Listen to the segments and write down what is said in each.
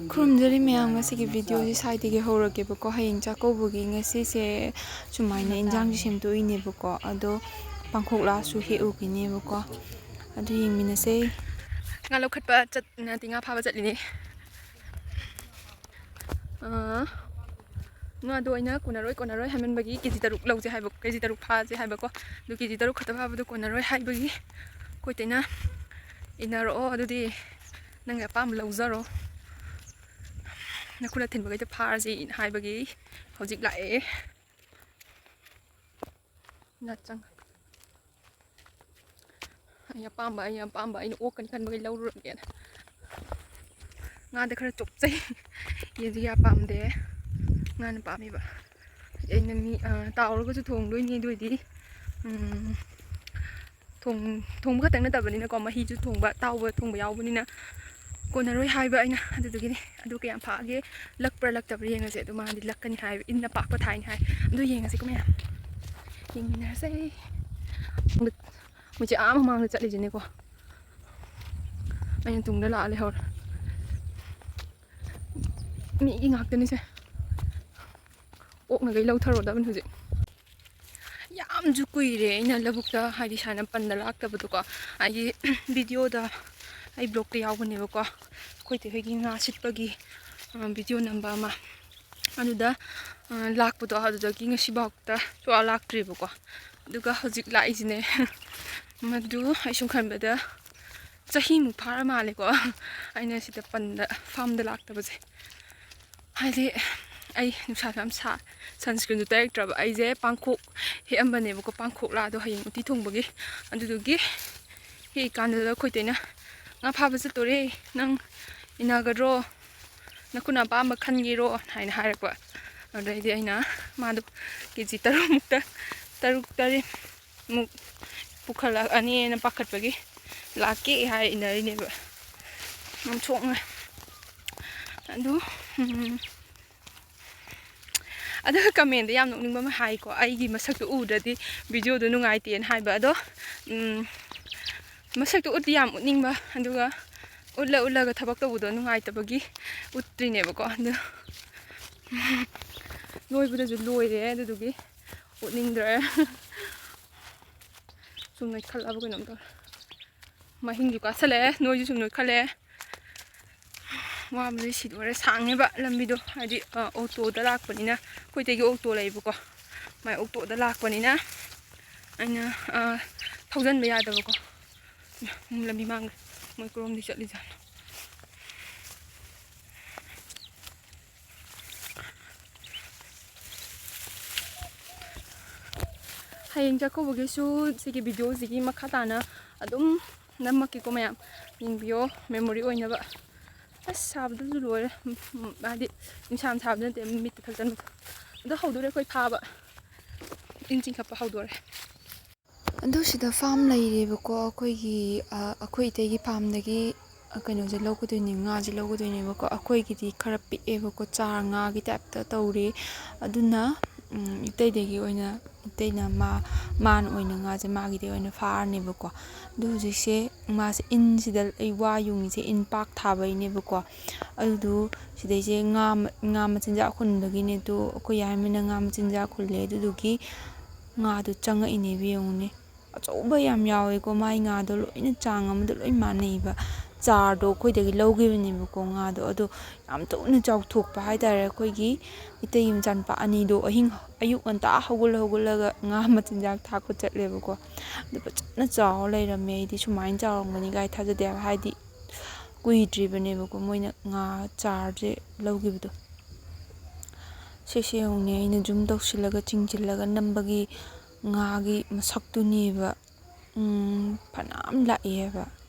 ꯈꯨꯔꯨꯝꯖꯔꯤ ꯃꯌꯥꯝ ꯉꯁꯤꯒꯤ ꯚꯤꯗꯤꯑꯣꯁꯤ ꯁ꯭ꯋꯥꯏꯗꯒꯤ ꯍꯧꯔꯒꯦꯕꯀꯣ ꯍꯌꯦꯡ ꯆꯥꯛꯀꯧꯕꯒꯤ ꯉꯁꯤꯁꯦ ꯁꯨꯃꯥꯏꯅ ꯏꯟꯖꯥꯡꯁꯦ ꯁꯦꯝꯗꯣꯛꯏꯅꯦꯕꯀꯣ ꯑꯗꯣ ꯄꯥꯡꯈꯣꯛꯂꯥꯁꯨ ꯍꯦꯛꯎꯈꯤꯅꯦꯕꯀꯣ ꯑꯗꯨ ꯌꯦꯡꯃꯤꯟꯅꯁꯦ. ꯉꯥ ꯂꯧꯈꯠꯄ ꯅꯠꯇꯦ ꯉꯥ ꯐꯥꯕ ꯆꯠꯂꯤꯅꯦ. ꯉꯥꯗꯣ ꯑꯩꯅ ꯀꯣꯟꯅꯔꯣꯏ ꯍꯥꯏꯃꯟꯕꯒꯤ ꯀꯦꯖꯤ 3 ꯂꯧꯁꯦ ꯍꯥꯏꯕ ꯀꯦꯖꯤ 3 ꯐꯥꯁꯦ ꯍꯥꯏꯕꯀꯣ. ꯑꯗꯨ ꯀꯦꯖꯤ 3 ꯈꯛꯇ ꯐꯥꯕꯗꯣ ꯀꯣꯟꯅꯔꯣꯏ ꯍꯥꯏꯕꯒꯤ ꯑꯩꯈꯣꯏ ꯇꯩꯅ ꯏꯟꯅꯔꯛꯑꯣ ꯑꯗꯨꯗꯤ ꯅꯪꯒꯤ ꯑꯄꯥꯝꯕ ꯂꯧꯖꯔꯣ. ꯅꯈꯨꯠꯅ ꯊꯤꯟꯕꯈꯩꯗ ꯐꯥꯔꯁꯤ ꯍꯥꯏꯕꯒꯤ ꯍꯧꯖꯤꯛ ꯂꯥꯛꯑꯦ. ꯅꯆꯪ ꯑꯩ ꯑꯄꯥꯝꯕ ꯑꯩꯅ ꯑꯣꯛꯀꯅꯤ ꯈꯟꯕꯒꯤ ꯂꯧꯔꯨꯔꯒꯦꯅ. ꯉꯥꯗ ꯈꯔ ꯆꯣꯞꯆꯩ. ꯌꯦꯟꯁꯤ ꯀꯌꯥ ꯄꯥꯝꯗꯦ. ꯉꯥꯅ ꯄꯥꯝꯃꯦꯕ. ꯑꯩꯅ ꯇꯥꯎꯔꯒꯁꯨ ꯊꯣꯡꯗꯣꯏꯅꯤ ꯑꯗꯨ ꯑꯣꯏꯗꯤ ꯊꯣꯡꯕ ꯈꯛꯇꯪ ꯅꯠꯇꯕꯅꯤꯅꯀꯣ ꯃꯍꯤꯁꯨ ꯊꯣꯡꯕ ꯌꯥꯎꯕꯅꯤꯅ ꯀꯣꯟꯅꯔꯣꯏ ꯍꯥꯏꯕ ꯑꯩꯅ ꯑꯗꯨꯗꯨꯒꯤꯅꯤ. ꯑꯗꯨ ꯀꯌꯥꯝ ꯐꯥꯒꯦ ꯂꯛꯄ꯭ꯔꯥ ꯂꯛꯇꯕ꯭ꯔꯥ ꯌꯦꯡꯉꯁꯦ. ꯑꯗꯨ ꯃꯥꯗꯤ ꯂꯛꯀꯅꯤ ꯍꯥꯏꯕ ꯏꯟꯅ ꯄꯥꯛꯄ ꯊꯥꯏꯅꯤ ꯍꯥꯏ. ꯑꯗꯨ ꯌꯦꯡꯉꯁꯤꯀꯣ ꯃꯌꯥꯝ ꯌꯦꯡꯃꯤꯟꯅꯔꯁꯦ. ꯃꯣꯏꯁꯦ ꯃꯃꯥꯡꯗ ꯆꯠꯂꯤꯁꯤꯅꯦꯀꯣ. ꯑꯩꯅ ꯇꯨꯡꯗ ꯂꯥꯛꯑ ꯂꯩꯍꯧꯔꯦ. ꯃꯤꯒꯤ ꯉꯥꯛꯇꯅꯤꯁꯦ. ꯑꯣꯛꯅꯈꯩ ꯂꯧꯊꯔꯣꯗꯕꯅꯤ ꯍꯧꯖꯤꯛ. ꯌꯥꯝꯁꯨ ꯀꯨꯏꯔꯦ ꯑꯩꯅ ꯂꯧꯕꯨꯛꯇ ꯍꯥꯏꯗꯤ ꯁꯨꯃꯥꯏꯅ ꯄꯟꯗ ꯂꯥꯛꯇꯕꯗꯣꯀꯣ. ꯍꯥꯏꯗꯤ ꯚꯤꯗꯤꯑꯣꯗ ꯑꯩ ꯕ꯭ꯂꯣꯛꯇ ꯌꯥꯎꯕꯅꯦꯕꯀꯣ. ꯑꯩꯈꯣꯏ ꯇꯩꯍꯣꯏꯒꯤ ꯉꯥ ꯁꯤꯠꯄꯒꯤ ꯚꯤꯗꯤꯑꯣ ꯅꯝꯕ ꯑꯃ. ꯑꯗꯨꯗ ꯂꯥꯛꯄꯗꯣ ꯑꯗꯨꯗꯒꯤ ꯉꯁꯤꯐꯥꯎꯗ ꯁꯨꯡꯂꯥꯛ ꯂꯥꯛꯇ꯭ꯔꯤꯕꯀꯣ. ꯑꯗꯨꯒ ꯍꯧꯖꯤꯛ ꯂꯥꯛꯏꯁꯤꯅꯦ. ꯃꯗꯨ ꯑꯩ ꯁꯨꯝ ꯈꯟꯕꯗ ꯆꯍꯤꯃꯨꯛ ꯐꯥꯔ ꯃꯥꯜꯂꯦꯀꯣ ꯑꯩꯅ ꯁꯤꯗ ꯐꯥꯔꯝꯗ ꯂꯥꯛꯇꯕꯁꯦ. ꯍꯥꯏꯗꯤ ꯑꯩ ꯅꯨꯡꯁꯥꯁꯨ ꯌꯥꯝ ꯁꯟꯁꯀ꯭ꯔꯤꯟꯁꯨ ꯇꯩꯔꯛꯇ꯭ꯔꯕ. ꯑꯩꯁꯦ ꯄꯥꯡꯈꯣꯛ ꯍꯦꯛꯑꯝꯕꯅꯦꯕꯀꯣ. ꯄꯥꯡꯈꯣꯛꯂꯥꯗꯣ ꯍꯌꯦꯡ ꯎꯇꯤ ꯊꯣꯡꯕꯒꯤ. ꯑꯗꯨꯗꯨꯒꯤ ꯍꯦꯛꯏꯀꯥꯟꯗꯨꯗ ꯑꯩꯈꯣꯏ ꯇꯩꯅ ꯉꯥ ꯐꯥꯕ ꯆꯠꯇꯣꯔꯦ ꯅꯪ ꯏꯟꯅꯒꯗ꯭ꯔꯣ ꯅꯈꯨꯠꯅ ꯑꯄꯥꯝꯕ ꯈꯟꯒꯦꯔꯣ ꯍꯥꯏꯅ ꯍꯥꯏꯔꯛꯄ. ꯑꯗꯨꯗꯩꯗꯤ ꯑꯩꯅ ꯃꯥꯗꯣ ꯀꯦꯖꯤ 3-4ꯃꯨꯛ ꯄꯨꯈꯠꯂꯛꯑꯅꯤꯅ ꯄꯥꯈꯠꯄꯒꯤ ꯂꯥꯛꯀꯦ ꯍꯥꯏꯔ ꯏꯟꯅꯔꯤꯅꯦꯕ. ꯌꯥꯝ ꯁꯣꯛꯉꯦ. ꯑꯗꯨꯒ ꯀꯃꯦꯟꯗ ꯌꯥꯝ ꯅꯣꯛꯅꯤꯡꯕ ꯑꯃ ꯍꯥꯏꯀꯣ. ꯑꯩꯒꯤ ꯃꯁꯛꯇꯣ ꯎꯗ꯭ꯔꯗꯤ ꯚꯤꯗꯤꯑꯣꯗꯣ ꯅꯨꯡꯉꯥꯏꯇꯦꯅ ꯍꯥꯏꯕ. ꯑꯗꯣ ꯃꯁꯛꯇꯣ ꯎꯠꯇꯤ ꯌꯥꯝ ꯎꯠꯅꯤꯡꯕ. ꯑꯗꯨꯒ ꯎꯠꯂꯒ ꯊꯕꯛ ꯇꯧꯕꯗꯣ ꯅꯨꯡꯉꯥꯏꯇꯕꯒꯤ ꯎꯠꯇ꯭ꯔꯤꯅꯦꯕꯀꯣ. ꯑꯗꯨ ꯂꯣꯏꯕꯗꯁꯨ ꯂꯣꯏꯔꯦ. ꯑꯗꯨꯗꯨꯒꯤ ꯎꯠꯅꯤꯡꯗ꯭ꯔꯦ. ꯁꯨꯝ ꯅꯣꯏꯈꯠꯂꯛꯑꯕ ꯀꯩꯅꯣꯝ ꯇꯧꯔꯦ. ꯃꯍꯤꯡꯁꯨ ꯀꯥꯁꯜꯂꯛꯑꯦ. ꯅꯣꯏꯁꯨ ꯁꯨꯝ ꯅꯣꯏꯈꯠꯂꯛꯑꯦ. ꯋꯥꯕꯗꯤ ꯁꯤꯗꯣꯔꯦ. ꯁꯥꯡꯉꯦꯕ ꯂꯝꯕꯤꯗꯣ. ꯍꯥꯏꯗꯤ ꯑꯣꯇꯣꯗ ꯂꯥꯛꯄꯅꯤꯅ ꯑꯩꯈꯣꯏ ꯇꯩꯒꯤ ꯑꯣꯇꯣ ꯂꯩꯕꯀꯣ. ꯃꯥꯏ ꯑꯣꯇꯣꯗ ꯂꯥꯛꯄꯅꯤꯅ ꯑꯩꯅ ꯊꯧꯖꯟꯕ ꯌꯥꯗꯕꯀꯣ. ꯂꯝꯕꯤ ꯃꯥꯡꯈ꯭ꯔꯦ. ꯃꯣꯏ ꯀꯔꯣꯝꯗꯤ ꯆꯠꯂꯤꯖꯥꯠꯅꯣ. ꯍꯌꯦꯡ ꯆꯥꯛꯀꯧꯕꯒꯤꯁꯨ ꯁꯤꯒꯤ ꯚꯤꯗꯤꯑꯣꯁꯤꯒꯤ ꯃꯈꯥ ꯇꯥꯅ ꯑꯗꯨꯝ ꯅꯝꯃꯛꯀꯦꯀꯣ ꯃꯌꯥꯝ ꯌꯦꯡꯕꯤꯌꯣ ꯃꯦꯃꯣꯔꯤ ꯑꯣꯏꯅꯕ. ꯑꯁ ꯁꯥꯕꯗꯁꯨ ꯂꯣꯏꯔꯦ. ꯍꯥꯏꯗꯤ ꯅꯨꯡꯁꯥ ꯁꯥꯕꯗ ꯅꯠꯇꯦ ꯃꯤꯠꯇ ꯊꯛꯆꯟꯕꯗꯣ. ꯑꯗꯣ ꯍꯧꯗꯣꯔꯦ ꯑꯩꯈꯣꯏ ꯐꯥꯕ. ꯏꯟ ꯆꯤꯡꯈꯠꯄ ꯍꯧꯗꯣꯔꯦ. ꯑꯗꯣ ꯁꯤꯗ ꯐꯥꯝ ꯂꯩꯔꯦꯕꯀꯣ. ꯑꯩꯈꯣꯏ ꯏꯇꯩꯒꯤ ꯐꯥꯝꯗꯒꯤ ꯀꯩꯅꯣꯁꯦ ꯂꯧꯒꯗꯣꯏꯅꯦ. ꯉꯥꯁꯦ ꯂꯧꯒꯗꯣꯏꯅꯦꯕꯀꯣ. ꯑꯩꯈꯣꯏꯒꯤꯗꯤ ꯈꯔ ꯄꯤꯛꯑꯦꯕꯀꯣ. ꯆꯥꯔ ꯉꯥꯒꯤ ꯇꯥꯏꯞꯇ ꯇꯧꯔꯤ. ꯑꯗꯨꯅ ꯏꯇꯩꯗꯒꯤ ꯑꯣꯏꯅ ꯏꯇꯩꯅ ꯃꯥꯅ ꯑꯣꯏꯅ ꯉꯥꯁꯦ ꯃꯥꯒꯤꯗꯤ ꯑꯣꯏꯅ ꯐꯥꯔꯅꯦꯕꯀꯣ. ꯑꯗꯣ ꯍꯧꯖꯤꯛꯁꯦ ꯉꯥꯁꯦ ꯏꯟꯁꯤꯗ ꯑꯩ ꯋꯥ ꯌꯨꯡꯉꯤꯁꯦ ꯏꯟ ꯄꯥꯛ ꯊꯥꯕꯩꯅꯦꯕꯀꯣ. ꯑꯗꯨꯗꯨ ꯁꯤꯗꯩꯁꯦ ꯉꯥ ꯃꯆꯤꯟꯖꯥꯛ ꯍꯨꯟꯕꯒꯤꯅꯦ. ꯑꯗꯣ ꯑꯩꯈꯣꯏ ꯌꯥꯏꯃꯅ ꯉꯥ ꯃꯆꯤꯟꯖꯥꯛ ꯍꯨꯜꯂꯦ. ꯑꯗꯨꯗꯨꯒꯤ ꯉꯥꯗꯣ ꯆꯪꯉꯛꯏꯅꯦꯕ ꯌꯦꯡꯉꯨꯅꯦ. ꯑꯆꯧꯕ ꯌꯥꯝ ꯌꯥꯎꯋꯦꯀꯣ. ꯃꯥꯏ ꯉꯥꯗꯣ ꯂꯣꯏꯅ ꯆꯥꯡ ꯑꯃꯗ ꯂꯣꯏ ꯃꯥꯟꯅꯩꯕ. ꯆꯥꯔꯗꯣ ꯑꯩꯈꯣꯏꯗꯒꯤ ꯂꯧꯈꯤꯕꯅꯦꯕꯀꯣ ꯉꯥꯗꯣ. ꯑꯗꯣ ꯌꯥꯝ ꯊꯨꯅ ꯆꯥꯎꯊꯣꯛꯄ ꯍꯥꯏꯇꯥꯔꯦ. ꯑꯩꯈꯣꯏꯒꯤ ꯏꯇꯩꯒꯤ ꯃꯆꯥꯅꯨꯄꯥ ꯑꯅꯤꯗꯣ ꯑꯌꯨꯛ ꯉꯟꯇꯥ ꯍꯧꯒꯠꯂꯒ ꯉꯥ ꯃꯆꯤꯟꯖꯥꯛ ꯊꯥꯛꯄ ꯆꯠꯂꯦꯕꯀꯣ. ꯑꯗꯨ ꯐꯖꯅ ꯆꯥꯎꯔ ꯂꯩꯔꯝꯃꯦ. ꯑꯩꯗꯤ ꯁꯨꯃꯥꯏꯅ ꯆꯥꯎꯔꯝꯒꯅꯤ ꯀꯥꯏ ꯊꯥꯖꯗꯦꯕ. ꯍꯥꯏꯗꯤ ꯀꯨꯏꯗ꯭ꯔꯤꯕꯅꯦꯕꯀꯣ ꯃꯣꯏꯅ ꯉꯥ ꯆꯥꯔꯁꯦ ꯂꯧꯈꯤꯕꯗꯣ. ꯁꯤꯁꯦ ꯌꯦꯡꯉꯨꯅꯦ. ꯑꯩꯅ ꯖꯨꯝ ꯇꯧꯁꯤꯜꯂꯒ ꯆꯤꯡꯁꯤꯜꯂꯒ ꯅꯝꯕꯒꯤ ꯉꯥꯒꯤ ꯃꯁꯛꯇꯨꯅꯦꯕ. ꯐꯅꯌꯥꯝ ꯂꯥꯛꯑꯦꯕ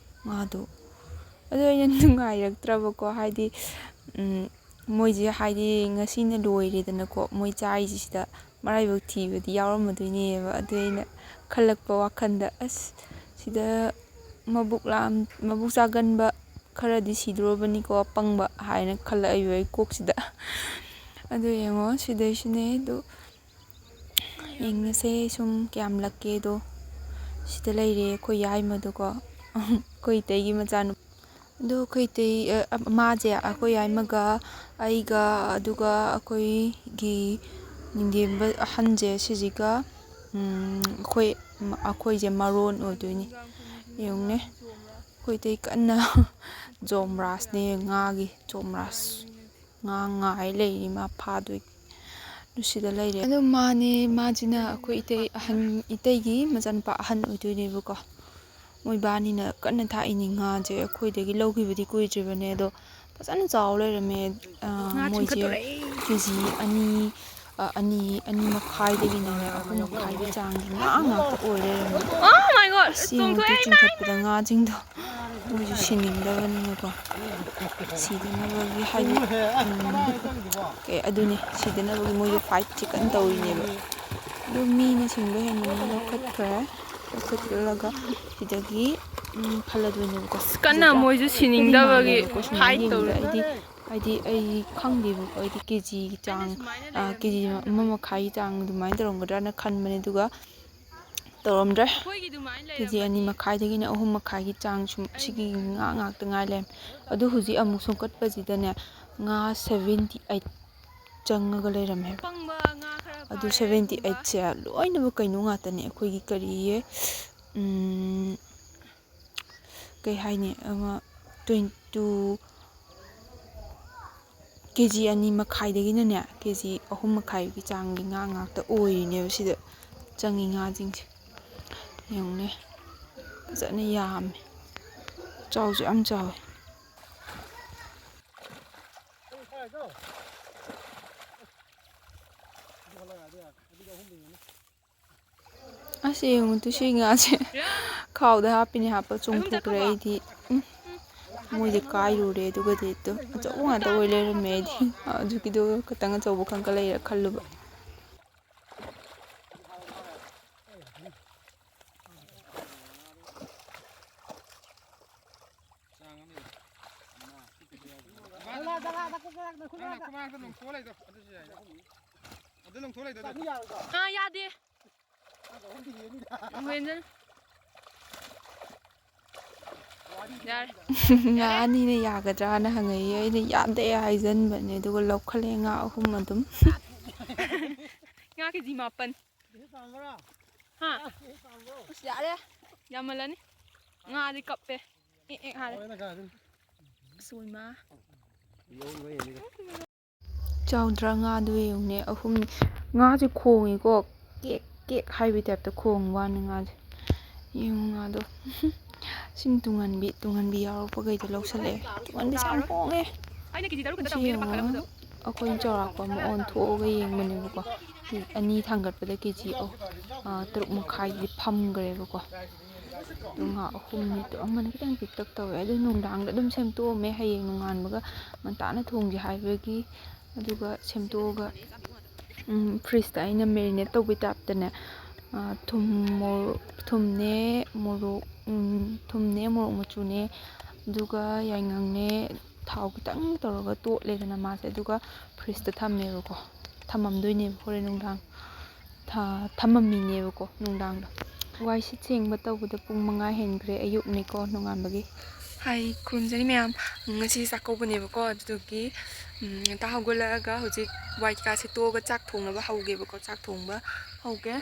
ꯉꯥꯗꯣ. ꯑꯗꯨ ꯑꯩꯅ ꯅꯨꯡꯉꯥꯏꯔꯛꯇ꯭ꯔꯕꯀꯣ. ꯍꯥꯏꯗꯤ ꯃꯣꯏꯁꯦ ꯍꯥꯏꯗꯤ ꯉꯁꯤꯅ ꯂꯣꯏꯔꯦꯗꯅꯀꯣ. ꯃꯣꯏ ꯆꯥꯔꯤꯁꯤꯗ ꯃꯔꯥꯏꯕꯛ ꯊꯤꯕꯗꯤ ꯌꯥꯎꯔꯝꯃꯗꯣꯏꯅꯦꯕ. ꯑꯗꯨ ꯑꯩꯅ ꯈꯜꯂꯛꯄ ꯋꯥꯈꯜꯗ ꯑꯁ ꯁꯤꯗ ꯃꯕꯨꯛ ꯆꯥꯒꯟꯕ ꯈꯔꯗꯤ ꯁꯤꯗꯣꯔꯕꯅꯤꯀꯣ ꯄꯪꯕ ꯍꯥꯏꯅ ꯈꯜꯂꯛꯏꯕ ꯑꯩ ꯀꯣꯛꯁꯤꯗ. ꯑꯗꯨ ꯌꯦꯡꯉꯣ ꯁꯤꯗꯩꯁꯤꯅꯦ. ꯑꯗꯨ ꯌꯦꯡꯉꯁꯦ ꯁꯨꯝ ꯀꯌꯥꯝ ꯂꯛꯀꯦꯗꯣ. ꯁꯤꯗ ꯂꯩꯔꯦ ꯑꯩꯈꯣꯏ ꯌꯥꯏꯃꯗꯣꯀꯣ. ꯑꯩꯈꯣꯏ ꯏꯇꯩꯒꯤ ꯃꯆꯥꯅꯨꯄꯥ. ꯑꯗꯣ ꯑꯩꯈꯣꯏ ꯏꯇꯩ ꯃꯥꯁꯦ ꯑꯩꯈꯣꯏ ꯌꯥꯏꯃꯒ ꯑꯩꯒ ꯑꯗꯨꯒ ꯑꯩꯈꯣꯏꯒꯤ ꯅꯤꯡꯊꯦꯝꯕ ꯑꯍꯟꯁꯦ ꯁꯤꯁꯤꯒ ꯑꯩꯈꯣꯏꯁꯦ ꯃꯔꯣꯟ ꯑꯣꯏꯗꯣꯏꯅꯤ ꯌꯦꯡꯉꯨꯅꯦ ꯑꯩꯈꯣꯏ ꯏꯇꯩ ꯀꯟꯅ ꯖꯣꯝꯔꯥꯁꯅꯦ ꯉꯥꯒꯤ ꯖꯣꯝꯔꯥꯁ ꯉꯥ ꯉꯥꯏ ꯂꯩꯔꯤ ꯃꯥ ꯐꯥꯗꯣꯏ ꯑꯗꯨ ꯁꯤꯗ ꯂꯩꯔꯦ ꯑꯗꯣ ꯃꯥꯁꯤꯅ ꯑꯩꯈꯣꯏ ꯏꯇꯩꯒꯤ ꯃꯆꯥꯅꯨꯄꯥ ꯑꯍꯟ ꯑꯣꯏꯗꯣꯏꯅꯦꯕꯀꯣ ꯃꯣꯏꯕꯥꯅꯤꯅ ꯀꯟꯅ ꯊꯥꯛꯏꯅꯤ ꯉꯥꯁꯦ ꯑꯩꯈꯣꯏꯗꯒꯤ ꯂꯧꯈꯤꯕꯗꯤ ꯀꯨꯏꯗ꯭ꯔꯤꯕꯅꯦ ꯑꯗꯣ ꯐꯖꯅ ꯆꯥꯎ ꯂꯩꯔꯝꯃꯦ ꯃꯣꯏꯁꯦ ꯀꯦꯖꯤ ꯑꯅꯤ ꯃꯈꯥꯏꯗꯒꯤꯅꯅꯦ 3 ꯃꯈꯥꯏꯒꯤ ꯆꯥꯡꯒꯤ ꯉꯥ ꯉꯥꯛꯇ ꯑꯣꯏ ꯂꯩꯔꯝꯃꯦ ꯑꯁ ꯌꯦꯡꯉꯨꯗꯨ ꯆꯤꯡꯈꯠꯄꯗ ꯉꯥꯁꯤꯡꯗꯣ ꯃꯣꯏꯁꯨ ꯁꯤꯅꯤꯡꯗꯕꯅꯤꯅꯀꯣ ꯁꯤꯗꯅꯕꯒꯤ ꯍꯥꯏꯗꯤ ꯑꯗꯨꯅꯦ ꯁꯤꯗꯅꯕꯒꯤ ꯃꯣꯏꯁꯨ ꯐꯥꯏꯠꯁꯦ ꯀꯟꯅ ꯇꯧꯔꯤꯅꯦꯕ ꯑꯗꯨ ꯃꯤꯅ ꯁꯤꯡꯕ ꯍꯦꯟꯕꯅꯤꯅ ꯂꯧꯈꯠꯂꯒ ꯁꯤꯗꯒꯤ ꯈꯜꯂꯗꯣꯏꯅꯦꯕꯀꯣ ꯀꯟꯅ ꯃꯣꯏꯁꯨ ꯈꯔꯗꯤ ꯁꯤꯅꯤꯡꯗꯕꯒꯤ ꯃꯥꯜꯂꯦꯕꯀꯣ ꯁꯨꯃꯥꯏꯅ ꯐꯥꯏꯠ ꯌꯦꯡꯕꯗ ꯇꯧꯔꯤ ꯑꯩꯗꯤ ꯈꯪꯗꯦꯕꯀꯣ ꯑꯩꯗꯤ ꯀꯦꯖꯤꯒꯤ ꯆꯥꯡ ꯀꯦꯖꯤ 1 ꯃꯈꯥꯏꯒꯤ ꯆꯥꯡ ꯑꯗꯨꯃꯥꯏꯅ ꯇꯧꯔꯝꯒꯗ꯭ꯔꯅ ꯈꯟꯕꯅꯦ ꯑꯗꯨꯒ ꯇꯧꯔꯝꯗ꯭ꯔꯦ ꯀꯦꯖꯤ 2 ꯃꯈꯥꯏꯗꯒꯤꯅ 3 ꯃꯈꯥꯏꯒꯤ ꯆꯥꯡ ꯁꯨꯝ ꯁꯤꯒꯤ ꯉꯥ ꯉꯥꯛꯇ ꯉꯥꯏ ꯂꯩꯔꯝꯃꯦ ꯑꯗꯨ ꯍꯧꯖꯤꯛ ꯑꯃꯨꯛ ꯁꯨꯝꯀꯠꯄꯁꯤꯗꯅꯦ ꯉꯥ 78 ꯆꯪꯉꯒ ꯂꯩꯔꯝꯃꯦꯕ ꯑꯗꯨ 78ꯁꯦ ꯂꯣꯏꯅꯃꯛ ꯀꯩꯅꯣ ꯉꯥꯛꯇꯅꯦ ꯑꯩꯈꯣꯏꯒꯤ ꯀꯔꯤꯌꯦ ꯀꯩ ꯍꯥꯏꯅꯤ ꯑꯃ 22 ꯀꯦꯖꯤ 2 ꯃꯈꯥꯏꯗꯒꯤꯅꯅꯦ ꯀꯦꯖꯤ 3 ꯃꯈꯥꯏꯒꯤ ꯆꯥꯡꯒꯤ ꯉꯥ ꯉꯥꯛꯇ ꯑꯣꯏꯔꯤꯅꯦꯕ ꯁꯤꯗ ꯆꯪꯉꯤ ꯉꯥꯁꯤꯡꯁꯦ ꯌꯦꯡꯉꯨꯅꯦ ꯐꯖꯅ ꯌꯥꯝꯃꯦ ꯆꯥꯎꯁꯨ ꯌꯥꯝ ꯆꯥꯎꯋꯦ ꯑꯁ ꯌꯦꯡꯉꯨꯇꯨ ꯁꯤ ꯉꯥꯁꯦ ꯈꯥꯎꯗ ꯍꯥꯞꯄꯤꯅꯦ ꯍꯥꯞꯄ ꯆꯣꯡꯊꯣꯛꯈ꯭ꯔꯦ ꯑꯩꯗꯤ ꯃꯣꯏꯗꯤ ꯀꯥꯏꯔꯨꯔꯦ ꯑꯗꯨꯒꯗꯤ ꯑꯆꯧꯕ ꯉꯥꯛꯇ ꯑꯣꯏ ꯂꯩꯔꯝꯃꯦ ꯑꯩꯗꯤ ꯑꯗꯨꯒꯤꯗꯣ ꯈꯤꯇꯪ ꯑꯆꯧꯕ ꯈꯪꯀ ꯂꯩꯔ ꯈꯜꯂꯨꯕ ꯌꯥꯗꯦ ꯉꯥ ꯑꯅꯤꯅ ꯌꯥꯒꯗ꯭ꯔꯥꯅ ꯍꯪꯉꯛꯏ ꯑꯩꯅ ꯌꯥꯗꯦ ꯍꯥꯏꯖꯟꯕꯅꯦ ꯑꯗꯨꯒ ꯂꯧꯈꯠꯂꯦ ꯉꯥ 3 ꯑꯗꯨꯝ ꯉꯥ ꯀꯦꯖꯤ 9 ꯑꯁ ꯌꯥꯔꯦ ꯌꯥꯝꯃꯜꯂꯅꯤ ꯉꯥꯗꯤ ꯀꯞꯄꯦ ꯁꯣꯏꯃ ꯆꯥꯎꯗ꯭ꯔꯥ ꯉꯥꯗꯣ ꯌꯦꯡꯉꯨꯅꯦ 3 ꯉꯥꯁꯦ ꯈꯣꯡꯉꯤꯀꯣ ꯀꯦꯛ ꯍꯥꯏꯕꯒꯤ ꯇꯥꯏꯞꯇ ꯈꯣꯡꯕ ꯋꯥꯅꯤ ꯉꯥꯁꯦ ꯌꯦꯡꯉꯨ ꯉꯥꯗꯣ ꯁꯤꯡ ꯇꯨꯡꯍꯟꯕꯤ ꯌꯥꯎꯔꯛꯄꯈꯩꯗꯣ ꯂꯧꯁꯜꯂꯛꯑꯦ ꯇꯨꯡꯍꯟꯕꯤꯁꯦ ꯌꯥꯝ ꯍꯣꯡꯉꯦ ꯁꯤ ꯌꯦꯡꯉꯣ ꯑꯩꯈꯣꯏꯅ ꯆꯥꯎꯔꯥꯛꯄ ꯑꯃ ꯑꯣꯟꯊꯣꯛꯑꯒ ꯌꯦꯡꯕꯅꯦꯕꯀꯣ 2 ꯊꯥꯡꯒꯠꯄꯗ ꯀꯦꯖꯤ 3 ꯃꯈꯥꯏꯗꯤ ꯐꯝꯈ꯭ꯔꯦꯕꯀꯣ ꯑꯗꯨ ꯉꯥ 3 ꯑꯃꯅ ꯈꯤꯇꯪ ꯄꯤꯛꯇꯛ ꯇꯧꯋꯦ ꯑꯗꯨ ꯅꯨꯡꯗꯥꯡꯗ ꯑꯗꯨꯝ ꯁꯦꯝꯇꯣꯛꯑꯝꯃꯦ ꯍꯌꯦꯡ ꯅꯣꯡꯉꯥꯟꯕꯒ ꯉꯟꯇꯥꯅ ꯊꯣꯡꯁꯦ ꯍꯥꯏꯕꯒꯤ ꯑꯗꯨꯒ ꯁꯦꯝꯇꯣꯛꯑꯒ ꯐ꯭ꯔꯤꯖꯇ ꯑꯩꯅ ꯃꯦꯔꯤꯅꯦꯠ ꯇꯧꯕꯩ ꯇꯥꯏꯞꯇꯅꯦ ꯊꯨꯝꯅꯦ ꯃꯣꯔꯣꯛ ꯃꯆꯨꯅꯦ ꯑꯗꯨꯒ ꯌꯥꯏꯉꯪꯅꯦ ꯊꯥꯎ ꯈꯤꯇꯪ ꯇꯧꯔꯒ ꯇꯣꯠꯂꯦꯗꯅ ꯃꯥꯁꯦ ꯑꯗꯨꯒ ꯐ꯭ꯔꯤꯖꯇ ꯊꯝꯃꯦꯕꯀꯣ ꯊꯝꯃꯝꯗꯣꯏꯅꯦꯕ ꯍꯣꯔꯦꯟ ꯅꯨꯡꯗꯥꯡ ꯊꯝꯃꯝꯃꯤꯅꯦꯕꯀꯣ ꯅꯨꯡꯗꯥꯡꯗ ꯋꯥꯏ ꯁꯤꯠ ꯁꯦꯡꯕ ꯇꯧꯕꯗ ꯄꯨꯡ 5 ꯍꯦꯟꯈ꯭ꯔꯦ ꯑꯌꯨꯛꯅꯤꯀꯣ ꯅꯣꯡꯉꯥꯟꯕꯒꯤ ꯍꯥꯏ ꯈꯨꯔꯨꯝꯖꯔꯤ ꯃꯌꯥꯝ ꯉꯁꯤ ꯆꯥꯛꯀꯧꯕꯅꯦꯕꯀꯣ ꯑꯗꯨꯗꯨꯒꯤ ꯉꯟꯇꯥ ꯍꯧꯒꯠꯂꯛꯑꯒ ꯍꯧꯖꯤꯛ ꯋꯥꯏ ꯀꯩꯀꯥ ꯁꯤꯠꯇꯣꯛꯑꯒ ꯆꯥꯛ ꯊꯣꯡꯅꯕ ꯍꯧꯒꯦꯕꯀꯣ ꯆꯥꯛ ꯊꯣꯡꯕ ꯍꯧꯒꯦ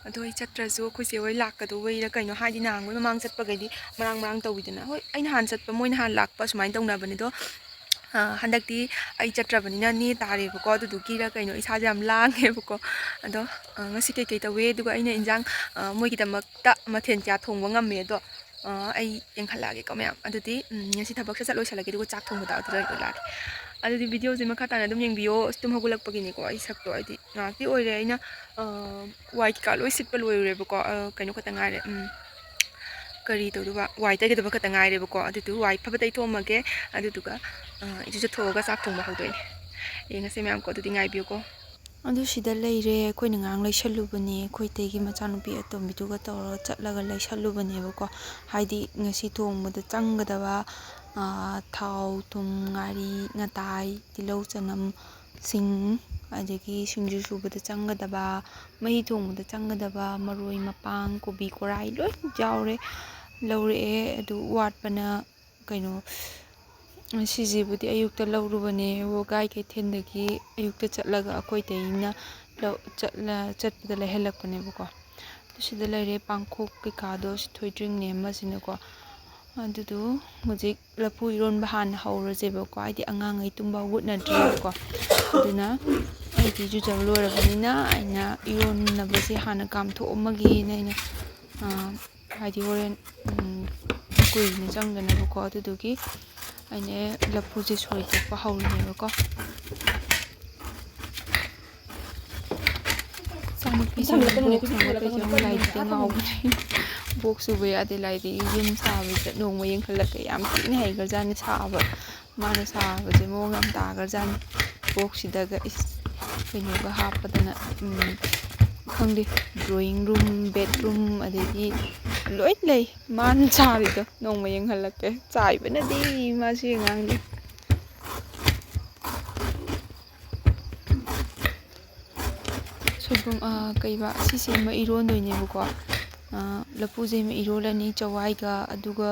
ꯑꯗꯣ ꯑꯩ ꯆꯠꯇ꯭ꯔꯁꯨ ꯑꯩꯈꯣꯏ ꯆꯦ ꯍꯣꯏ ꯂꯥꯛꯀꯗꯧꯕꯩꯔ ꯀꯩꯅꯣ ꯍꯥꯏꯗꯤ ꯅꯍꯥꯟꯈꯣꯏ ꯃꯃꯥꯡ ꯆꯠꯄꯈꯩꯗꯤ ꯃꯔꯥꯡ ꯇꯧꯋꯤꯗꯅ ꯍꯣꯏ ꯑꯩ ꯅꯍꯥꯟ ꯆꯠꯄ ꯃꯣꯏ ꯅꯍꯥꯟ ꯂꯥꯛꯄ ꯁꯨꯃꯥꯏꯅ ꯇꯧꯅꯕꯅꯦ ꯑꯗꯣ ꯍꯟꯗꯛꯇꯤ ꯑꯩ ꯆꯠꯇ꯭ꯔꯕꯅꯤꯅ ꯅꯦ ꯇꯥꯔꯦꯕꯀꯣ ꯑꯗꯨꯗꯨꯒꯤꯔ ꯀꯩꯅꯣ ꯏꯁꯥꯁꯦ ꯌꯥꯝ ꯂꯥꯡꯉꯦꯕꯀꯣ ꯑꯗꯣ ꯉꯁꯤ ꯀꯩꯀꯩ ꯇꯧꯋꯦ ꯑꯗꯨꯒ ꯑꯩꯅ ꯏꯟꯖꯥꯡ ꯃꯣꯏꯒꯤꯗꯃꯛꯇ ꯃꯊꯦꯜ ꯀꯌꯥ ꯊꯣꯡꯕ ꯉꯝꯃꯦ ꯑꯗꯣ ꯑꯩ ꯌꯦꯡꯈꯠꯂꯛꯑꯒꯦꯀꯣ ꯃꯌꯥꯝ ꯑꯗꯨꯗꯤ ꯉꯁꯤ ꯊꯕꯛꯁꯦ ꯆꯠꯂꯣꯏꯁꯜꯂꯒꯦ ꯑꯗꯨꯒ ꯆꯥꯛ ꯊꯣꯡꯕꯗ ꯑꯗꯨꯗ ꯂꯥꯛꯑꯒꯦ ꯑꯗꯨꯗꯤ ꯚꯤꯗꯤꯑꯣꯁꯦ ꯃꯈꯥ ꯇꯥꯅ ꯑꯗꯨꯝ ꯌꯦꯡꯕꯤꯌꯣ ꯇꯨꯝ ꯍꯧꯒꯠꯂꯛꯄꯒꯤꯅꯤꯀꯣ ꯑꯩ ꯁꯛꯇꯣ ꯍꯥꯏꯗꯤ ꯉꯥꯏꯍꯥꯛꯇꯤ ꯑꯣꯏꯔꯦ ꯑꯩꯅ ꯋꯥꯏ ꯀꯩꯀꯥ ꯂꯣꯏ ꯁꯤꯠꯄ ꯂꯣꯏꯔꯨꯔꯦꯕꯀꯣ ꯀꯩꯅꯣ ꯈꯛꯇ ꯉꯥꯏꯔꯦ ꯀꯔꯤ ꯇꯧꯗꯣꯏꯕ ꯋꯥꯏ ꯇꯩꯒꯗꯕ ꯈꯛꯇ ꯉꯥꯏꯔꯦꯕꯀꯣ ꯑꯗꯨꯗꯨ ꯋꯥꯏ ꯐꯕ ꯇꯩꯊꯣꯛꯑꯝꯃꯒꯦ ꯑꯗꯨꯗꯨꯒ ꯏꯁꯨ ꯊꯣꯛꯑꯒ ꯆꯥꯛ ꯊꯣꯡꯕ ꯍꯧꯗꯣꯏꯅꯦ ꯌꯦꯡꯉꯁꯦ ꯃꯌꯥꯝꯀꯣ ꯑꯗꯨꯗꯤ ꯉꯥꯏꯕꯤꯌꯨꯀꯣ ꯑꯗꯨ ꯁꯤꯗ ꯂꯩꯔꯦ ꯑꯩꯈꯣꯏꯅ ꯉꯔꯥꯡ ꯂꯩꯁꯜꯂꯨꯕꯅꯦ ꯑꯩꯈꯣꯏ ꯏꯇꯩꯒꯤ ꯃꯆꯥꯅꯨꯄꯤ ꯑꯇꯣꯝꯕꯤꯗꯨꯒ ꯇꯧꯔꯒ ꯆꯠꯂꯒ ꯂꯩꯁꯜꯂꯨꯕꯅꯦꯕꯀꯣ ꯍꯥꯏꯗꯤ ꯉꯁꯤ ꯊꯣꯡꯕꯗ ꯆꯪꯒꯗꯕ ꯊꯥꯎ ꯊꯨꯝ ꯉꯥꯔꯤ ꯉꯥꯇꯥꯏ ꯇꯤꯜꯍꯧ ꯆꯅꯝ ꯁꯤꯡ ꯑꯗꯒꯤ ꯁꯤꯡꯖꯨ ꯁꯨꯕꯗ ꯆꯪꯒꯗꯕ ꯃꯍꯤ ꯊꯣꯡꯕꯗ ꯆꯪꯒꯗꯕ ꯃꯔꯣꯏ ꯃꯄꯥꯡ ꯀꯣꯕꯤ ꯀꯣꯔꯥꯏ ꯂꯣꯏ ꯌꯥꯎꯔꯦ ꯂꯧꯔꯛꯑꯦ ꯑꯗꯨ ꯋꯥꯠꯄꯅ ꯀꯩꯅꯣ ꯁꯤꯁꯤꯕꯨꯗꯤ ꯑꯌꯨꯛꯇ ꯂꯧꯔꯨꯕꯅꯦ ꯋꯥꯒꯥꯏ ꯀꯩꯊꯦꯜꯗꯒꯤ ꯑꯌꯨꯛꯇ ꯆꯠꯂꯒ ꯑꯩꯈꯣꯏ ꯇꯩꯅ ꯆꯠꯄꯗ ꯂꯩꯍꯜꯂꯛꯄꯅꯦꯕꯀꯣ ꯑꯗꯨ ꯁꯤꯗ ꯂꯩꯔꯦ ꯄꯥꯡꯈꯣꯛ ꯀꯩꯀꯥꯗꯣ ꯊꯣꯏꯗ꯭ꯔꯤꯡꯅꯦ ꯑꯃꯁꯤꯅꯀꯣ ꯑꯗꯨꯗꯣ ꯍꯧꯖꯤꯛ ꯂꯐꯨ ꯏꯔꯣꯟꯕ ꯍꯥꯟꯅ ꯍꯧꯔꯁꯦꯕꯀꯣ ꯍꯥꯏꯗꯤ ꯑꯉꯥꯡꯉꯩ ꯇꯨꯝꯕ ꯍꯧꯒꯠꯅꯗ꯭ꯔꯤꯕꯀꯣ ꯑꯗꯨꯅ ꯑꯩꯗꯤ ꯏꯔꯨꯖꯕ ꯂꯣꯏꯔꯕꯅꯤ나 ꯑꯩꯅ ꯏꯔꯣꯟꯅꯕꯁꯦ ꯍꯥꯟꯅ ꯀꯥꯝꯊꯣꯛꯑꯝꯃꯒꯦꯅ ꯑꯩꯅ ꯍꯥꯏꯗꯤ ꯍꯣꯔꯦꯟ ꯀꯨꯏꯅ ꯆꯪꯗꯅꯕꯀꯣ ꯑꯗꯨꯗꯨꯒꯤ ꯑꯩꯅ ꯂꯐꯨꯁꯦ ꯁꯣꯏꯗꯣꯛꯄ ꯍꯧꯔꯤꯅꯦꯕꯀꯣ ꯏꯆꯥꯅꯨꯄꯤꯁꯦ ꯕꯣꯛ ꯁꯪꯕꯗꯒꯤ ꯑꯃꯨꯛ ꯂꯥꯏꯔꯤꯛꯇ ꯉꯥꯎꯕꯅꯦ ꯕꯣꯛ ꯁꯨꯕ ꯌꯥꯗꯦ ꯂꯥꯏꯔꯤꯛ ꯌꯨꯝ ꯁꯥꯕꯁꯤꯗ ꯅꯣꯡꯃ ꯌꯦꯡꯈꯠꯂꯛꯀꯦ ꯌꯥꯝ ꯊꯤꯅ ꯍꯩꯈ꯭ꯔꯖꯥꯠꯅꯤ ꯁꯥꯕ ꯃꯥꯅ ꯁꯥꯕꯁꯦ ꯃꯑꯣꯡ ꯌꯥꯝ ꯇꯥꯈ꯭ꯔꯖꯥꯠꯅꯤ ꯕꯣꯛꯁꯤꯗꯒ ꯀꯩꯅꯣꯒ ꯍꯥꯞꯄꯗꯅ ꯈꯪꯗꯦ ꯗ꯭ꯔꯣꯌꯤꯡ ꯔꯨꯝ ꯕꯦꯠꯔꯨꯝ ꯑꯗꯒꯤ ꯂꯣꯏ ꯂꯩ ꯃꯥꯅ ꯁꯥꯔꯤꯗꯣ ꯅꯣꯡꯃ ꯌꯦꯡꯍꯜꯂꯛꯀꯦ ꯆꯥꯏꯕꯅꯗꯤ ꯃꯥꯁꯤ ꯑꯉꯥꯡꯗꯤ ꯁꯣꯏꯕꯨꯝ ꯀꯩꯕ ꯁꯤꯁꯦ ꯑꯃ ꯏꯔꯣꯟꯗꯣꯏꯅꯦꯕꯀꯣ ꯂꯐꯨꯁꯦ ꯑꯃ ꯏꯔꯣꯜꯂꯅꯤ ꯆꯋꯥꯏꯒ ꯑꯗꯨꯒ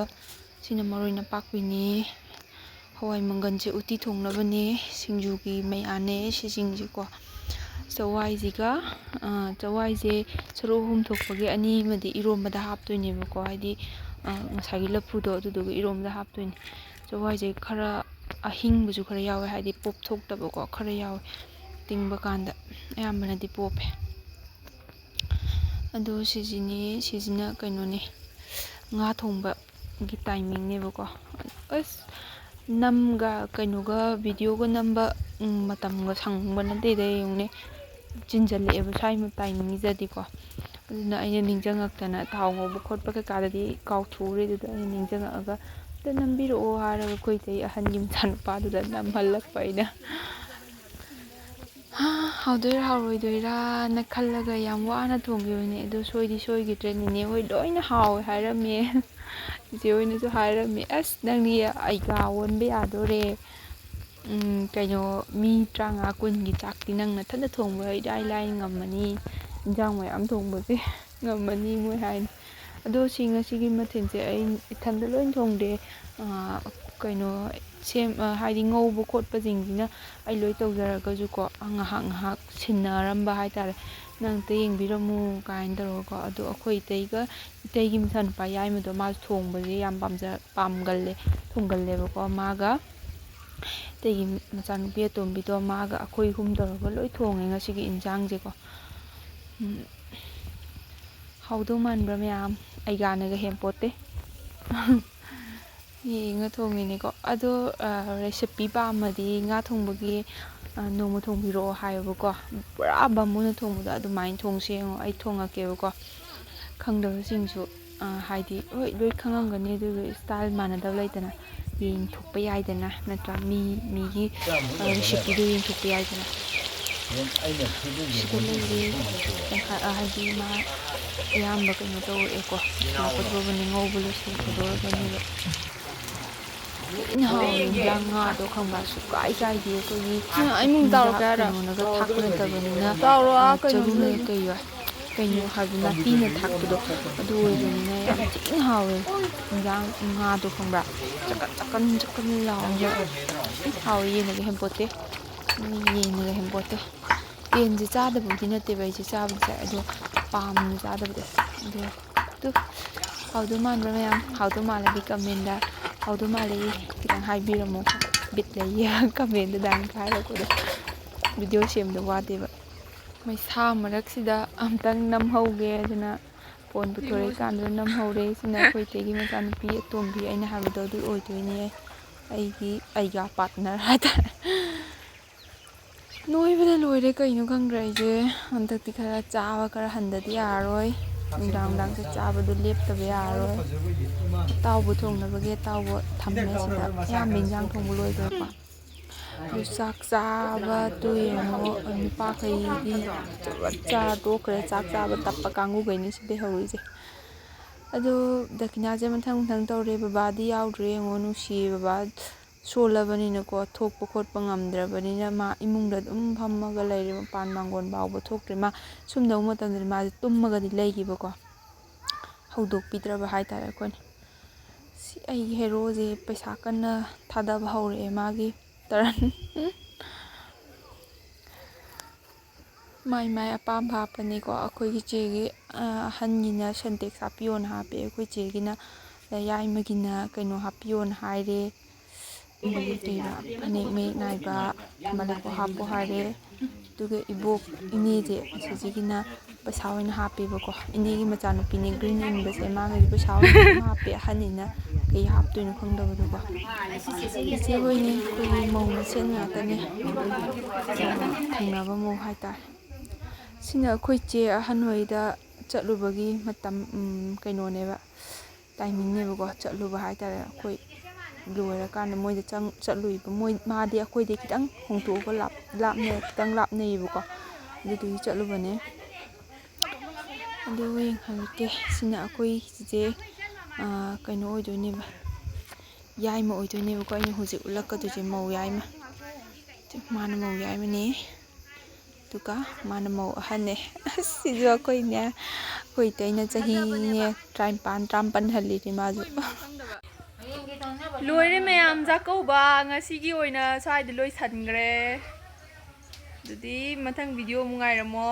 ꯁꯤꯅ ꯃꯔꯣꯏ ꯅꯄꯥꯛꯄꯤꯅꯤ ꯍꯋꯥꯏ ꯃꯪꯒꯟꯁꯦ ꯎꯇꯤ ꯊꯣꯡꯅꯕꯅꯦ ꯁꯤꯡꯖꯨꯒꯤ ꯃꯌꯥꯟꯅꯦ ꯁꯤꯁꯤꯡꯁꯦꯀꯣ ꯆꯋꯥꯏꯁꯤꯒ ꯆꯋꯥꯏꯁꯦ ꯁꯔꯨꯛ ꯑꯍꯨꯝ ꯊꯣꯛꯄꯒꯤ ꯑꯅꯤ ꯑꯃꯗꯤ ꯏꯔꯣꯝꯕꯗ ꯍꯥꯞꯇꯣꯏꯅꯦꯕꯀꯣ ꯍꯥꯏꯗꯤ ꯉꯁꯥꯏꯒꯤ ꯂꯐꯨꯗꯣ ꯑꯗꯨꯗꯨꯒ ꯏꯔꯣꯝꯕꯗ ꯍꯥꯞꯇꯣꯏꯅꯦ ꯆꯋꯥꯏꯁꯦ ꯈꯔ ꯑꯍꯤꯡꯕꯁꯨ ꯈꯔ ꯌꯥꯎꯋꯦ ꯍꯥꯏꯗꯤ ꯄꯣꯞꯊꯣꯛꯇꯕꯀꯣ ꯈꯔ ꯌꯥꯎꯋꯦ ꯇꯤꯡꯕ ꯀꯥꯟꯗ ꯑꯌꯥꯝꯕꯅꯗꯤ ꯄꯣꯞꯄꯦ ꯑꯗꯣ ꯁꯤꯁꯤꯅ ꯀꯩꯅꯣꯅꯦ ꯉꯥ ꯊꯣꯡꯕꯒꯤ ꯇꯥꯏꯃꯤꯡꯅꯦꯕꯀꯣ ꯑꯁ ꯅꯝꯒ ꯀꯩꯅꯣꯒ ꯚꯤꯗꯤꯑꯣꯒ ꯅꯝꯕ ꯃꯇꯝꯒ ꯁꯪꯕ ꯅꯠꯇꯦꯗ ꯌꯦꯡꯉꯨꯅꯦ ꯆꯤꯟꯖꯜꯂꯛꯑꯦꯕ ꯁ꯭ꯋꯥꯏ ꯇꯥꯏꯃꯤꯡꯁꯤꯗꯗꯤꯀꯣ ꯑꯗꯨꯅ ꯑꯩꯅ ꯅꯤꯡꯁꯤꯡꯉꯛꯇꯅ ꯊꯥꯎ ꯉꯧꯕ ꯈꯣꯠꯄ ꯀꯩꯀꯥꯗꯗꯤ ꯀꯥꯎꯊꯣꯛꯎꯔꯦ ꯑꯗꯨꯗ ꯑꯩꯅ ꯅꯤꯡꯁꯤꯡꯉꯛꯑꯒ ꯑꯝꯇ ꯅꯝꯕꯤꯔꯛꯑꯣ ꯍꯥꯏꯔꯒ ꯑꯩꯈꯣꯏ ꯏꯇꯩ ꯑꯍꯟꯒꯤ ꯃꯆꯥꯅꯨꯄꯥꯗꯨꯗ ꯅꯝꯍꯜꯂꯛꯄ ꯑꯩꯅ ꯍꯥꯎꯗꯣꯏꯔꯥ ꯍꯥꯎꯔꯣꯏꯗꯣꯏꯔꯥꯅ ꯈꯜꯂꯒ ꯌꯥꯝ ꯋꯥꯅ ꯊꯣꯡꯈꯤꯕꯅꯦ ꯑꯗꯨ ꯁꯣꯏꯗꯤ ꯁꯣꯏꯈꯤꯗ꯭ꯔꯦ ꯅꯦꯅꯦ ꯍꯣꯏ ꯂꯣꯏꯅ ꯍꯥꯎꯋꯦ ꯍꯥꯏꯔꯝꯃꯦ ꯏꯆꯦ ꯍꯣꯏꯅꯁꯨ ꯍꯥꯏꯔꯝꯃꯦ ꯑꯁ ꯅꯪꯗꯤ ꯑꯩꯒ ꯑꯣꯟꯕ ꯌꯥꯗꯣꯔꯦ ꯀꯩꯅꯣ ꯃꯤ 30 40ꯒꯤ ꯆꯥꯛꯇꯤ ꯅꯪ ꯅꯊꯟꯇ ꯊꯣꯡꯕ ꯏꯔꯥꯏ ꯂꯥꯏꯅ ꯉꯝꯃꯅꯤ ꯏꯟꯖꯥꯡ ꯃꯌꯥꯝ ꯊꯣꯡꯕꯁꯦ ꯉꯝꯃꯅꯤ ꯃꯣꯏ ꯍꯥꯏꯅꯤ ꯑꯗꯣ ꯉꯁꯤꯒꯤ ꯃꯊꯦꯜꯁꯦ ꯑꯩ ꯏꯊꯟꯗ ꯂꯣꯏ ꯊꯣꯡꯗꯦ ꯀꯩꯅꯣ ꯍꯥꯏꯗꯤ ꯉꯧꯕ ꯈꯣꯠꯄꯁꯤꯡꯁꯤꯅ ꯑꯩ ꯂꯣꯏ ꯇꯧꯖꯔꯒꯁꯨꯀꯣ ꯉꯥꯏꯍꯥꯛ ꯁꯤꯟꯅꯔꯝꯕ ꯍꯥꯏꯇꯥꯔꯦ ꯅꯪ ꯑꯝꯇ ꯌꯦꯡꯕꯤꯔꯝꯃꯨ ꯀꯥꯏꯅ ꯇꯧꯔꯒꯀꯣ ꯑꯗꯣ ꯑꯩꯈꯣꯏ ꯏꯇꯩꯒꯤ ꯃꯆꯥꯅꯨꯄꯥ ꯌꯥꯏꯃꯗꯣ ꯃꯥꯁꯨ ꯊꯣꯡꯕꯁꯦ ꯌꯥꯝ ꯊꯣꯡꯒꯜꯂꯦꯕꯀꯣ ꯃꯥꯒ ꯏꯇꯩꯒꯤ ꯃꯆꯥꯅꯨꯄꯤ ꯑꯇꯣꯝꯕꯤꯗꯣ ꯃꯥꯒ ꯑꯩꯈꯣꯏ ꯑꯍꯨꯝ ꯇꯧꯔꯒ ꯂꯣꯏ ꯊꯣꯡꯉꯦ ꯉꯁꯤꯒꯤ ꯏꯟꯁꯥꯡꯁꯦꯀꯣ ꯍꯥꯎꯗꯧ ꯃꯥꯟꯕ꯭ꯔꯥ ꯃꯌꯥꯝ ꯑꯩꯒꯥꯅꯒ ꯍꯦꯟꯄꯣꯠꯇꯦ ꯌꯦꯡꯉ ꯊꯣꯡꯉꯤꯅꯦꯀꯣ ꯑꯗꯣ ꯔꯦꯁꯤꯄꯤ ꯄꯥꯝꯃꯗꯤ ꯉꯥ ꯊꯣꯡꯕꯒꯤ ꯅꯣꯡꯃ ꯊꯣꯡꯕꯤꯔꯛꯑꯣ ꯍꯥꯏꯌꯣꯕꯀꯣ ꯄꯨꯔꯥ ꯕꯥꯃꯣꯟꯅ ꯊꯣꯡꯕꯗꯣ ꯑꯗꯨꯃꯥꯏꯅ ꯊꯣꯡꯁꯦ ꯌꯦꯡꯉꯣ ꯑꯩ ꯊꯣꯡꯉꯛꯀꯦꯕꯀꯣ ꯈꯪꯗꯕꯁꯤꯡꯁꯨ ꯍꯥꯏꯗꯤ ꯍꯣꯏ ꯂꯣꯏ ꯈꯪꯉꯝꯒꯅꯤ ꯑꯗꯨꯒ ꯏꯁꯇꯥꯏꯜ ꯃꯥꯟꯅꯗꯕ ꯂꯩꯗꯅ ꯌꯦꯡꯊꯣꯛꯄ ꯌꯥꯏꯗꯅ ꯅꯠꯇ꯭ꯔꯥ ꯃꯤꯒꯤ ꯔꯦꯁꯤꯄꯤꯗꯣ ꯌꯦꯡꯊꯣꯛꯄ ꯌꯥꯏꯗꯅ ꯁꯤꯗ ꯂꯩꯔꯤ ꯍꯥꯏꯗꯤ ꯃꯥ ꯑꯌꯥꯝꯕ ꯀꯩꯅꯣ ꯇꯧꯔꯛꯑꯦꯀꯣ ꯂꯣꯏꯁꯤꯜꯂꯛꯀꯗꯧꯔꯕꯅꯤ ꯉꯧꯕ ꯂꯣꯏꯁꯤꯜꯂꯛꯀꯗꯧꯔꯕꯅꯦꯕ ꯊꯤꯅ ꯍꯥꯎꯋꯦ ꯏꯟꯖꯥꯡ ꯉꯥꯗꯣ ꯈꯪꯕ꯭ꯔꯥ ꯁꯨꯛꯀꯥꯏ ꯀꯥꯏꯗꯦ ꯑꯩꯈꯣꯏꯒꯤ ꯑꯩꯃꯨꯛ ꯇꯥꯎꯔꯛꯀꯦ ꯍꯥꯏꯔꯣ ꯀꯩꯅꯣꯅꯒ ꯊꯥꯛꯄ ꯅꯠꯇꯕꯅꯤꯅ ꯇꯥꯎꯔꯣ ꯀꯩꯅꯣꯗ ꯆꯔꯨꯅ ꯂꯩꯕꯅꯤ ꯀꯩꯅꯣ ꯍꯥꯏꯕ ꯅꯥꯄꯤꯅ ꯊꯥꯛꯄꯗꯣ ꯑꯗꯨ ꯑꯣꯏꯕꯅꯤꯅ ꯌꯥꯝ ꯊꯤꯅ ꯍꯥꯎꯋꯦ ꯏꯟꯖꯥꯡ ꯉꯥꯗꯣ ꯈꯪꯕ꯭ꯔꯥ ꯆꯀꯟ ꯂꯥꯎꯔꯒ ꯍꯥꯎꯋꯦ ꯌꯦꯟꯅꯒ ꯍꯦꯟꯄꯣꯠꯇꯦ ꯌꯦꯟꯅꯒ ꯍꯦꯟꯄꯣꯠꯇꯦ ꯌꯦꯟꯁꯦ ꯆꯥꯗꯕꯕꯨꯗꯤ ꯅꯠꯇꯦꯕ ꯑꯩꯁꯦ ꯆꯥꯕꯗꯤ ꯆꯥꯏ ꯑꯗꯣ ꯄꯥꯝꯅ ꯆꯥꯗꯕꯗꯣ ꯑꯗꯨ ꯍꯥꯎꯗꯧ ꯃꯥꯟꯕ꯭ꯔꯥ ꯃꯌꯥꯝ ꯍꯥꯎꯗꯧ ꯃꯥꯜꯂꯗꯤ ꯀꯃꯦꯟꯗ ꯍꯥꯎꯗꯧ ꯃꯥꯜꯂꯤ ꯈꯤꯇꯪ ꯍꯥꯏꯕꯤꯔꯝꯃꯣ ꯕꯤꯠ ꯂꯩꯌꯦ ꯀꯃꯦꯟꯗ ꯑꯗꯨꯃꯥꯏꯅ ꯍꯥꯏꯔꯛꯄꯗꯣ ꯚꯤꯗꯤꯑꯣ ꯁꯦꯝꯕꯗ ꯋꯥꯗꯦꯕ ꯃꯩꯁꯥ ꯃꯔꯛꯁꯤꯗ ꯑꯝꯇꯪ ꯅꯝꯍꯧꯒꯦ ꯑꯗꯨꯅ ꯐꯣꯟ ꯄꯨꯊꯣꯔꯛꯏꯀꯥꯟꯗꯨꯗ ꯅꯝꯍꯧꯔꯦ ꯁꯤꯅ ꯑꯩꯈꯣꯏ ꯏꯇꯩꯒꯤ ꯃꯆꯥꯅꯨꯄꯤ ꯑꯇꯣꯝꯕꯤ ꯑꯩꯅ ꯍꯥꯏꯕꯗꯣ ꯑꯗꯨ ꯑꯣꯏꯗꯣꯏꯅꯦ ꯑꯩꯒ ꯄꯥꯔꯠꯅꯔ ꯍꯥꯏꯇꯥꯔꯦ ꯅꯣꯏꯕꯗ ꯂꯣꯏꯔꯦ ꯀꯩꯅꯣ ꯈꯪꯗ꯭ꯔꯦ ꯑꯩꯁꯦ ꯍꯟꯗꯛꯇꯤ ꯈꯔ ꯆꯥꯕ ꯈꯔ ꯍꯟꯊꯗꯤ ꯌꯥꯔꯔꯣꯏ ꯅꯨꯡꯗꯥꯡꯁꯦ ꯆꯥꯕꯗꯣ ꯂꯦꯞꯇꯕ ꯌꯥꯔꯔꯣꯏ ꯑꯇꯥꯎꯕ ꯊꯣꯡꯅꯕꯒꯤ ꯑꯇꯥꯎꯕ ꯊꯝꯃꯦ ꯁꯤꯗ ꯑꯌꯥꯝꯕ ꯏꯟꯖꯥꯡ ꯊꯣꯡꯕ ꯂꯣꯏꯈ꯭ꯔꯦꯀꯣ ꯑꯗꯨ ꯆꯥꯛ ꯆꯥꯕꯗꯨ ꯌꯦꯡꯉꯣ ꯅꯨꯄꯥꯈꯩꯗꯤ ꯆꯥ ꯇꯣꯛꯈ꯭ꯔꯦ ꯆꯥꯛ ꯆꯥꯕ ꯇꯞꯄ ꯀꯥꯡꯕꯨꯈꯩꯅꯤ ꯁꯤꯗꯩ ꯍꯧꯔꯤꯁꯦ ꯑꯗꯣ ꯗꯈꯤꯅꯥꯁꯦ ꯃꯊꯪ ꯇꯧꯔꯦ ꯕꯕꯥꯗꯤ ꯌꯥꯎꯗ꯭ꯔꯦ ꯌꯦꯡꯉꯣ ꯅꯨꯡꯁꯤꯌꯦ ꯕꯕꯥ ꯁꯣꯜꯂꯕꯅꯤꯅꯀꯣ ꯊꯣꯛꯄ ꯈꯣꯠꯄ ꯉꯝꯗ꯭ꯔꯕꯅꯤꯅ ꯃꯥ ꯏꯃꯨꯡꯗ ꯑꯗꯨꯝ ꯐꯝꯃꯒ ꯂꯩꯔꯦ ꯃꯄꯥꯟ ꯃꯥꯡꯒꯣꯜ ꯐꯥꯎꯕ ꯊꯣꯛꯇ꯭ꯔꯦ ꯃꯥ ꯁꯨꯝꯗꯧꯕ ꯃꯇꯝꯗꯗꯤ ꯃꯥꯁꯦ ꯇꯨꯝꯃꯒꯗꯤ ꯂꯩꯈꯤꯕꯀꯣ ꯍꯧꯗꯣꯛꯄꯤꯗ꯭ꯔꯕ ꯍꯥꯏꯇꯥꯔꯦ ꯑꯩꯈꯣꯏꯅ ꯑꯩꯒꯤ ꯍꯦꯔꯣꯁꯦ ꯄꯩꯁꯥ ꯀꯟꯅ ꯊꯥꯗꯕ ꯍꯧꯔꯛꯑꯦ ꯃꯥꯒꯤ ꯇꯔꯟ ꯃꯥꯏ ꯃꯥꯏ ꯑꯄꯥꯝꯕ ꯍꯥꯞꯄꯅꯤꯀꯣ ꯑꯩꯈꯣꯏꯒꯤ ꯆꯦꯒꯤ ꯑꯍꯟꯒꯤꯅ ꯁꯦꯟꯇꯦꯛꯁ ꯍꯥꯞꯄꯤꯌꯣꯅ ꯍꯥꯞꯄꯦ ꯑꯩꯈꯣꯏ ꯆꯦꯒꯤꯅ ꯌꯥꯏꯃꯒꯤꯅ ꯀꯩꯅꯣ ꯍꯥꯞꯄꯤꯌꯣꯅ ꯍꯥꯏꯔꯦ ꯑꯗꯨꯒ ꯀꯩꯅꯣ ꯐꯅꯦꯛ ꯃꯌꯦꯛ ꯅꯥꯏꯕ ꯑꯃ ꯂꯩꯀꯣ ꯍꯥꯞꯄꯣ ꯍꯥꯏꯔꯦ ꯑꯗꯨꯒ ꯏꯕꯣꯛ ꯏꯅꯦꯁꯦ ꯑꯁꯤꯁꯤꯒꯤꯅ ꯄꯩꯁꯥ ꯑꯣꯏꯅ ꯍꯥꯞꯄꯦꯕꯀꯣ ꯏꯅꯦꯒꯤ ꯃꯆꯥꯅꯨꯄꯤꯅꯦ ꯒ꯭ꯔꯤꯟ ꯏꯟꯕꯁꯦ ꯃꯥꯒꯗꯤ ꯄꯩꯁꯥ ꯑꯣꯏꯅ ꯑꯗꯨꯝ ꯍꯥꯞꯄꯦ ꯑꯍꯟꯅꯤꯅ ꯀꯩ ꯍꯥꯞꯇꯣꯏꯅꯣ ꯈꯪꯗꯕꯗꯣꯀꯣ ꯏꯆꯦ ꯍꯣꯏꯅꯦ ꯑꯩꯈꯣꯏꯒꯤ ꯃꯧ ꯃꯁꯦꯟ ꯉꯥꯛꯇꯅꯦ ꯊꯪꯅꯕ ꯃꯧ ꯍꯥꯏꯇꯥꯔꯦ ꯁꯤꯅ ꯑꯩꯈꯣꯏ ꯆꯦ ꯑꯍꯟ ꯍꯣꯏꯗ ꯆꯠꯂꯨꯕꯒꯤ ꯃꯇꯝ ꯀꯩꯅꯣꯅꯦꯕ ꯇꯥꯏꯃꯤꯡꯅꯦꯕꯀꯣ ꯆꯠꯂꯨꯕ ꯍꯥꯏꯇꯥꯔꯦ ꯑꯩꯈꯣꯏ ꯂꯣꯏꯔꯀꯥꯟꯗ ꯃꯣꯏꯗ ꯆꯠꯂꯨꯏꯕ ꯃꯥꯗꯤ ꯑꯩꯈꯣꯏꯗꯤ ꯈꯤꯇꯪ ꯍꯣꯡꯇꯣꯛꯑꯒ ꯈꯤꯇꯪ ꯂꯥꯞꯅꯩꯌꯦꯕꯀꯣ ꯑꯗꯨꯗꯨꯒꯤ ꯆꯠꯂꯨꯕꯅꯦ ꯑꯗꯨꯒ ꯌꯦꯡꯍꯜꯂꯛꯀꯦ ꯁꯤꯅ ꯑꯩꯈꯣꯏ ꯆꯤꯆꯦ ꯀꯩꯅꯣ ꯑꯣꯏꯗꯣꯏꯅꯦꯕ ꯌꯥꯏꯃ ꯑꯣꯏꯗꯣꯏꯅꯦꯕꯀꯣ ꯑꯩꯅ ꯍꯧꯖꯤꯛ ꯎꯠꯂꯛꯀꯗꯣꯏꯁꯦ ꯃꯧ ꯌꯥꯏꯃ ꯃꯥꯅ ꯃꯧ ꯌꯥꯏꯃꯅꯦ ꯑꯗꯨꯒ ꯃꯥꯅ ꯃꯧ ꯑꯍꯟꯅꯦ ꯁꯤꯁꯨ ꯑꯩꯈꯣꯏꯅꯦ ꯑꯩꯈꯣꯏ ꯏꯇꯩꯅ ꯆꯍꯤꯅꯦ 53-54 ꯍꯜꯂꯤꯅꯦ ꯃꯥꯁꯨ ꯂꯣꯏꯔꯦ ꯃꯌꯥꯝ ꯆꯥꯛꯀꯧꯕ ꯉꯁꯤꯒꯤ ꯑꯣꯏꯅ ꯁ꯭ꯋꯥꯏꯗ ꯂꯣꯏꯁꯟꯈ꯭ꯔꯦ ꯑꯗꯨꯗꯤ ꯃꯊꯪ ꯚꯤꯗꯤꯑꯣ ꯑꯃꯨꯛ ꯉꯥꯏꯔꯝꯃꯣ